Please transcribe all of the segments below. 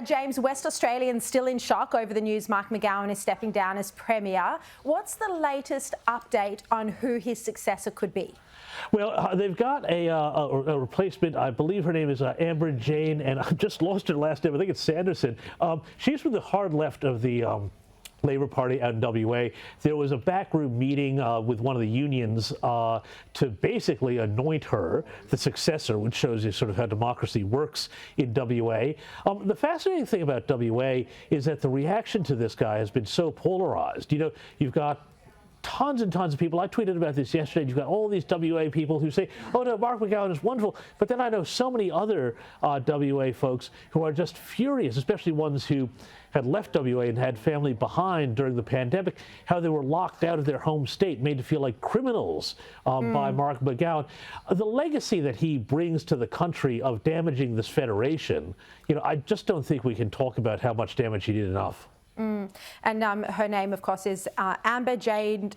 James, West Australians still in shock over the news Mark McGowan is stepping down as Premier. What's the latest update on who his successor could be? Well, they've got a replacement. I believe her name is Amber Jane, and I've just lost her last name. I think it's Sanderson. She's from the hard left of the Labour Party out in WA. There was a backroom meeting with one of the unions to basically anoint her the successor, which shows you sort of how democracy works in WA. The fascinating thing about WA is that the reaction to this guy has been so polarized. You know, you've got tons and tons of people. I tweeted about this yesterday. You've got all these WA people who say, oh no, Mark McGowan is wonderful. But then I know so many other WA folks who are just furious, especially ones who had left WA and had family behind during the pandemic, how they were locked out of their home state, made to feel like criminals by Mark McGowan. The legacy that he brings to the country of damaging this federation, you know, I just don't think we can talk about how much damage he did enough. And her name, of course, is Amber Jade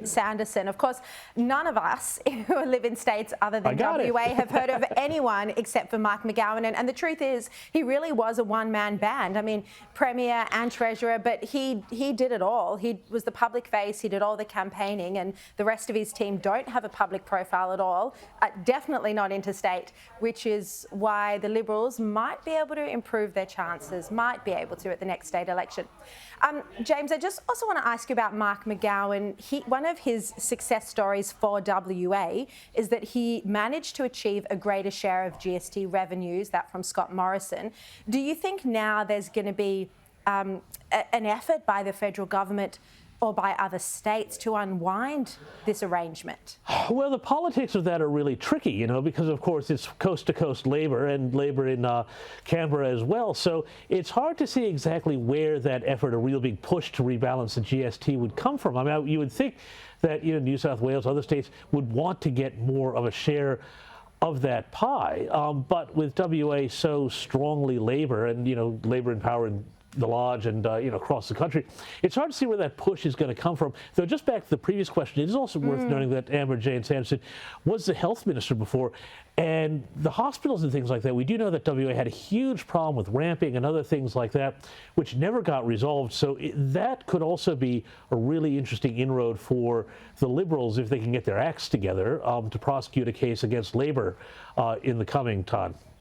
Sanderson. Of course, none of us who live in states other than WA have heard of anyone except for Mark McGowan. And the truth is, he really was a one-man band. I mean, Premier and Treasurer, but he did it all. He was the public face. He did all the campaigning, and the rest of his team don't have a public profile at all. Definitely not interstate, which is why the Liberals might be able to improve their chances, might be able to at the next state election. James, I just also want to ask you about Mark McGowan. One of his success stories for WA is that he managed to achieve a greater share of GST revenues, that from Scott Morrison. Do you think now there's going to be an effort by the federal government or by other states to unwind this arrangement? Well, the politics of that are really tricky, you know, because of course it's coast-to-coast Labour and Labour in Canberra as well. So it's hard to see exactly where that effort, a real big push to rebalance the GST would come from. I mean, you would think that, you know, New South Wales, other states would want to get more of a share of that pie. But with WA so strongly Labour and, you know, Labour in power in the Lodge and, you know, across the country, it's hard to see where that push is going to come from. Though, just back to the previous question, it is also worth noting that Amber Jane Sanderson was the health minister before, and the hospitals and things like that, we do know that WA had a huge problem with ramping and other things like that, which never got resolved. So that could also be a really interesting inroad for the Liberals if they can get their acts together to prosecute a case against Labour in the coming time.